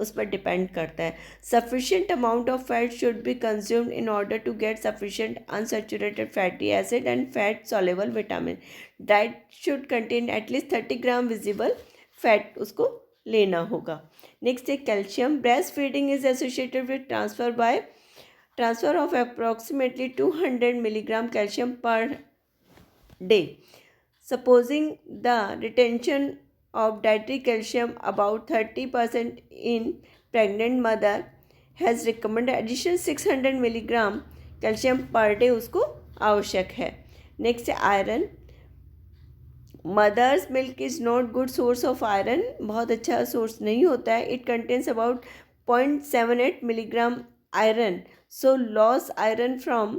उस पर डिपेंड करता है। Sufficient amount of fat should be consumed in order to get sufficient unsaturated fatty acid and fat soluble vitamin. Diet should contain at least 30 gram visible fat उसको लेना होगा। Next है calcium. Breast feeding is associated with transfer of approximately 200 milligram calcium per day. Supposing the retention of dietary calcium about 30% in pregnant mother has recommended additional 600 milligram calcium per day उसको आवश्यक है। Next है iron. Mother's milk is not good source of iron, बहुत अच्छा source नहीं होता है। It contains about 0.78 milligram iron, so loss iron from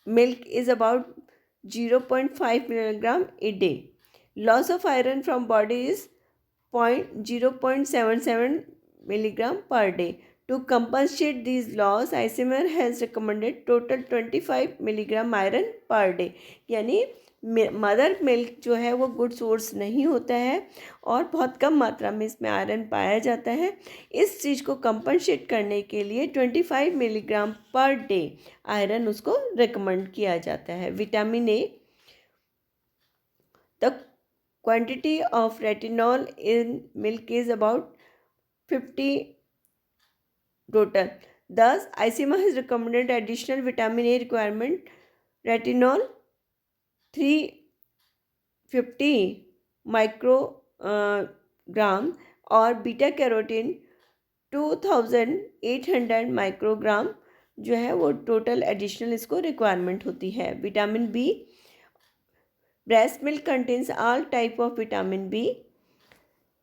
milk is about 0.5 milligram a day. Loss of iron from body is 0.77 milligram per day. To compensate these loss, ICMR has recommended total 25 milligram iron per day. यानी mother milk जो है वो good source नहीं होता है और बहुत कम मात्रा में इसमें आयरन पाया जाता है। इस चीज़ को कंपनसेट करने के लिए 25 मिलीग्राम पर डे आयरन उसको रिकमेंड किया जाता है। Vitamin A. The quantity of retinol in milk is about 50 total. Thus, ICMR has recommended additional vitamin A requirement. Retinol 350 microgram और बीटा कैरोटीन 2800 माइक्रोग्राम जो है वो टोटल एडिशनल इसको requirement होती है। Vitamin B. Breast milk contains all type of vitamin B.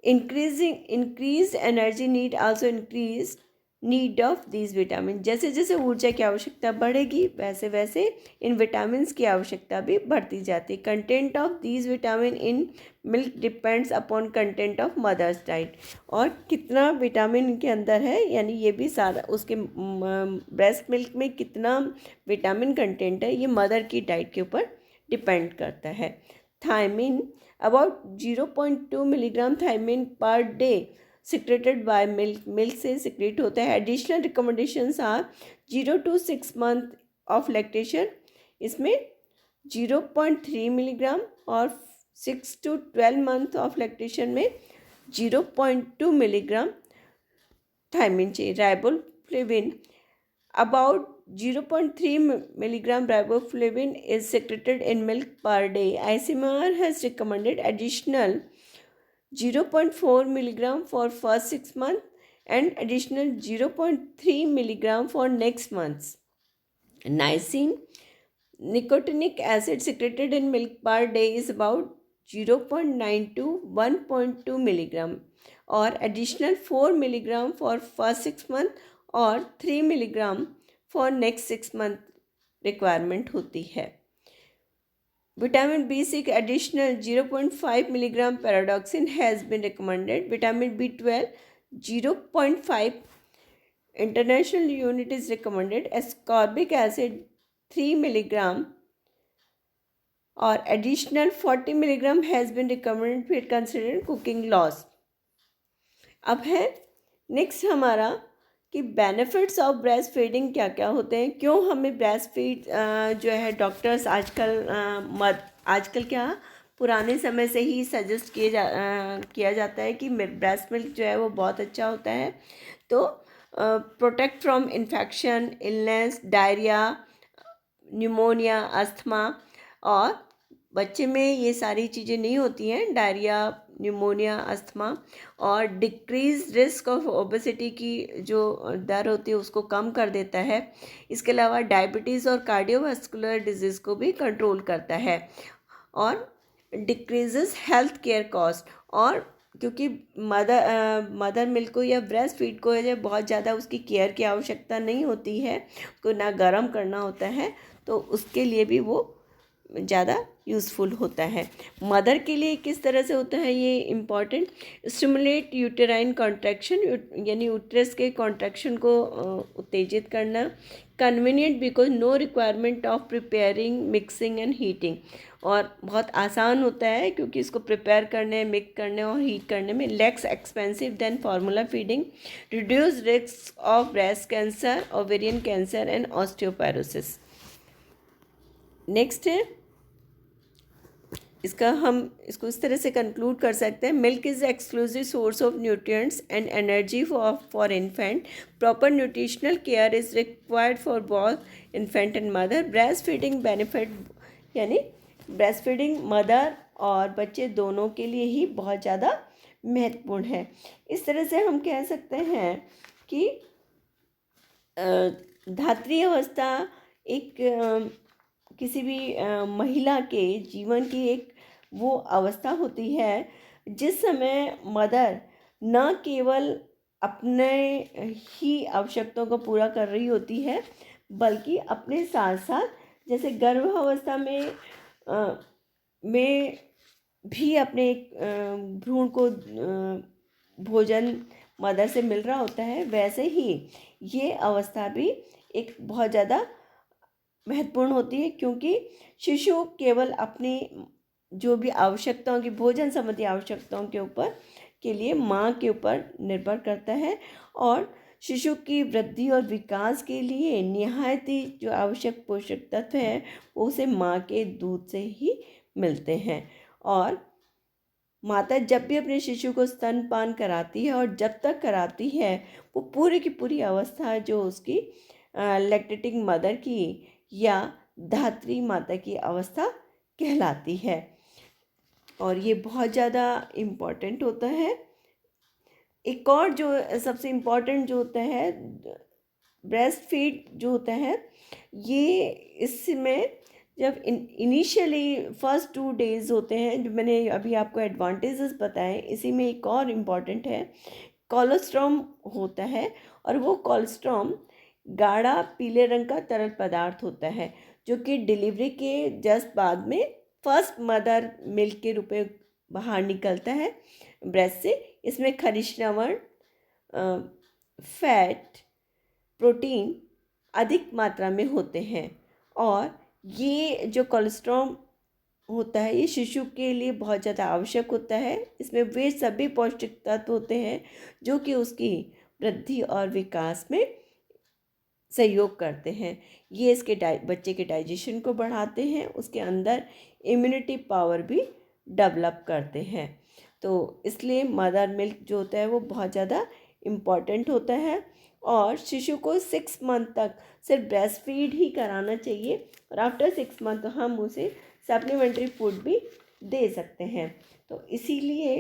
increased energy need also increased need of these vitamin. जैसे जैसे ऊर्जा की आवश्यकता बढ़ेगी वैसे वैसे इन विटामिन की आवश्यकता भी बढ़ती जाती है। Content of these vitamin in milk depends upon content of mother's diet. और कितना विटामिन इनके अंदर है यानी ये भी सारा उसके ब्रेस्ट मिल्क में कितना विटामिन कंटेंट है ये मदर की डाइट के ऊपर डिपेंड करता है। Thiamine about 0.2 milligram thiamine per day secreted by milk से सिक्रेट होता है। Additional recommendations are 0 to 6 month of lactation, इसमें 0.3 मिलीग्राम और 6 to 12 मंथ ऑफ लैक्टेशन में 0.2 मिलीग्राम थायमिन चाहिए। Riboflavin about 0.3 milligram riboflavin is secreted in milk per day. ICMR has recommended additional 0.4 milligram for first 6 months and additional 0.3 milligram for next months. Niacin, nicotinic acid secreted in milk per day is about 0.9 to 1.2 milligram और additional 4 milligram for first 6 months और 3 milligram for next 6 month requirement होती है। Vitamin B six additional 0.5 milligram pyridoxine has been recommended. Vitamin B12 0.5 international unit is recommended. Ascorbic acid 3 milligram और additional 40 milligram has been recommended फिर consider cooking loss. अब है next हमारा कि benefits of breast feeding क्या क्या होते हैं, क्यों हमें ब्रेस्ट फीड जो है डॉक्टर्स आजकल क्या पुराने समय से ही सजेस्ट किया जाता है कि ब्रेस्ट मिल्क जो है वो बहुत अच्छा होता है। तो protect from infection, illness, diarrhoea, pneumonia, asthma. और बच्चे में ये सारी चीज़ें नहीं होती हैं, डायरिया, न्यूमोनिया, अस्थमा। और डिक्रीज रिस्क ऑफ ओबेसिटी की जो दर होती है उसको कम कर देता है। इसके अलावा डायबिटीज़ और कार्डियोवास्कुलर डिजीज़ को भी कंट्रोल करता है और डिक्रीजेस हेल्थ केयर कॉस्ट। और क्योंकि मदर मिल्क को या ब्रेस्ट फीड को जो बहुत ज़्यादा उसकी केयर की आवश्यकता नहीं होती है, उसको ना गर्म करना होता है, तो उसके लिए भी वो ज़्यादा यूज़फुल होता है। मदर के लिए किस तरह से होता है ये इम्पॉर्टेंट, स्टिमुलेट यूटेराइन कॉन्ट्रैक्शन यानी यूट्रस के कॉन्ट्रैक्शन को उत्तेजित करना। Convenient because no requirement of preparing, mixing and heating. और बहुत आसान होता है क्योंकि इसको प्रिपेयर करने, मिक्स करने और हीट करने में less expensive than formula feeding, reduce risk of breast cancer, ovarian cancer and osteoporosis. Next है हम इसको इस तरह से कंक्लूड कर सकते हैं, milk is exclusive source of nutrients and energy for infant, proper nutritional care is required for both infant and mother, breast feeding benefit यानी ब्रेस्ट फीडिंग मदर और बच्चे दोनों के लिए ही बहुत ज़्यादा महत्वपूर्ण है। इस तरह से हम कह सकते हैं कि धात्री अवस्था एक किसी भी महिला के जीवन की एक वो अवस्था होती है जिस समय मदर न केवल अपने ही आवश्यकताओं को पूरा कर रही होती है बल्कि अपने साथ साथ जैसे गर्भावस्था में भी अपने भ्रूण को भोजन मदर से मिल रहा होता है, वैसे ही ये अवस्था भी एक बहुत ज़्यादा महत्वपूर्ण होती है क्योंकि शिशु केवल अपनी जो भी आवश्यकताओं की भोजन संबंधी आवश्यकताओं के लिए माँ के ऊपर निर्भर करता है और शिशु की वृद्धि और विकास के लिए निहायत ही जो आवश्यक पोषक तत्व हैं वो उसे माँ के दूध से ही मिलते हैं। और माता जब भी अपने शिशु को स्तनपान कराती है और जब तक कराती है वो पूरी की पूरी अवस्था जो उसकी लैक्टेटिंग मदर की या धात्री माता की अवस्था कहलाती है और ये बहुत ज़्यादा इम्पॉर्टेंट होता है। एक और जो सबसे इम्पॉर्टेंट जो होता है ब्रेस्ट फीड जो होता है, ये इसमें जब इनिशियली फर्स्ट 2 डेज़ होते हैं जो मैंने अभी आपको एडवांटेजेस बताए, इसी में एक और इम्पॉर्टेंट है कोलोस्ट्रॉम होता है और वो कोलोस्ट्रॉम गाढ़ा पीले रंग का तरल पदार्थ होता है जो कि डिलीवरी के जस्ट बाद में फर्स्ट मदर मिल्क के रूप में बाहर निकलता है ब्रेस्ट से। इसमें खनिज लवण, फैट, प्रोटीन अधिक मात्रा में होते हैं और ये जो कोलेस्ट्रॉल होता है ये शिशु के लिए बहुत ज़्यादा आवश्यक होता है। इसमें वे सभी पौष्टिक तत्व होते हैं जो कि उसकी वृद्धि और विकास में सहयोग करते हैं। ये इसके बच्चे के डाइजेशन को बढ़ाते हैं, उसके अंदर इम्यूनिटी पावर भी डेवलप करते हैं। तो इसलिए मदर मिल्क जो होता है वो बहुत ज़्यादा इम्पॉर्टेंट होता है और शिशु को 6 मंथ तक सिर्फ ब्रेस्ट फीड ही कराना चाहिए और आफ्टर 6 मंथ हम उसे सप्लीमेंट्री फूड भी दे सकते हैं। तो इसीलिए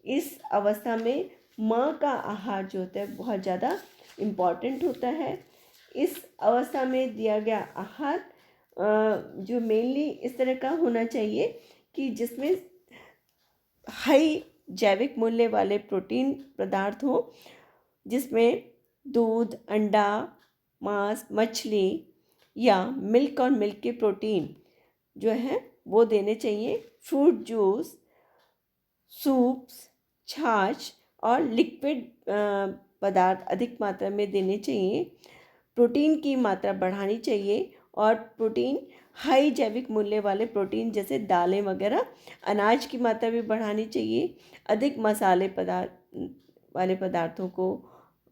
इस अवस्था में माँ का आहार जो होता है बहुत ज़्यादा इम्पॉर्टेंट होता है। इस अवस्था में दिया गया आहार जो मेनली इस तरह का होना चाहिए कि जिसमें हाई जैविक मूल्य वाले प्रोटीन पदार्थ हो, जिसमें दूध, अंडा, मांस, मछली या मिल्क और मिल्क के प्रोटीन जो है वो देने चाहिए। फ्रूट जूस, सूप्स, छाछ और लिक्विड पदार्थ अधिक मात्रा में देने चाहिए। प्रोटीन की मात्रा बढ़ानी चाहिए और प्रोटीन हाई जैविक मूल्य वाले प्रोटीन जैसे दालें वगैरह, अनाज की मात्रा भी बढ़ानी चाहिए। अधिक मसाले वाले पदार्थों को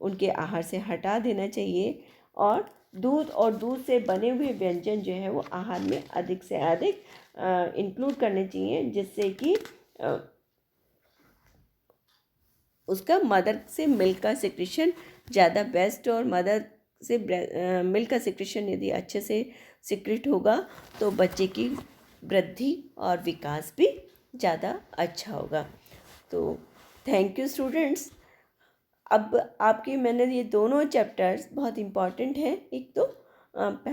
उनके आहार से हटा देना चाहिए और दूध से बने हुए व्यंजन जो है वो आहार में अधिक से अधिक इंक्लूड करने चाहिए जिससे कि उसका मदर से मिल्क का सिक्रेशन ज़्यादा बेस्ट और मदर से मिल्क का सिक्रेशन यदि अच्छे से सिक्रेट होगा तो बच्चे की वृद्धि और विकास भी ज़्यादा अच्छा होगा। तो थैंक यू स्टूडेंट्स। अब आपके मैंने ये दोनों चैप्टर्स बहुत इम्पॉर्टेंट हैं। एक तो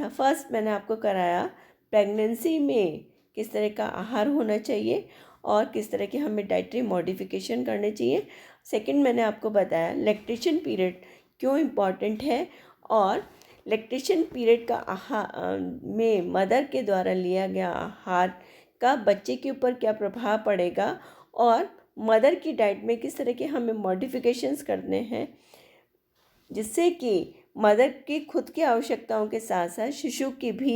फर्स्ट मैंने आपको कराया प्रेगनेंसी में किस तरह का आहार होना चाहिए और किस तरह के हमें डाइटरी मॉडिफिकेशन करने चाहिए। सेकंड मैंने आपको बताया लैक्टेशन पीरियड क्यों इम्पॉर्टेंट है और लैक्टेशन पीरियड का आहार में मदर के द्वारा लिया गया आहार का बच्चे के ऊपर क्या प्रभाव पड़ेगा और मदर की डाइट में किस तरह के हमें मॉडिफिकेशंस करने हैं जिससे कि मदर की खुद की आवश्यकताओं के साथ साथ शिशु की भी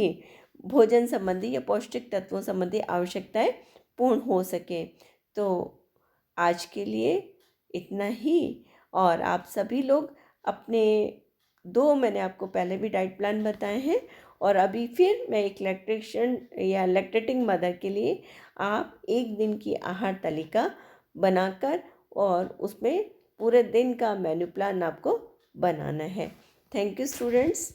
भोजन संबंधी या पौष्टिक तत्वों संबंधी आवश्यकताएं पूर्ण हो सके। तो आज के लिए इतना ही। और आप सभी लोग अपने मैंने आपको पहले भी डाइट प्लान बताए हैं, और अभी फिर मैं एक लैक्टेशन या लैक्टेटिंग मदर के लिए आप एक दिन की आहार तालिका बनाकर और उसमें पूरे दिन का मेन्यू प्लान आपको बनाना है। Thank you students.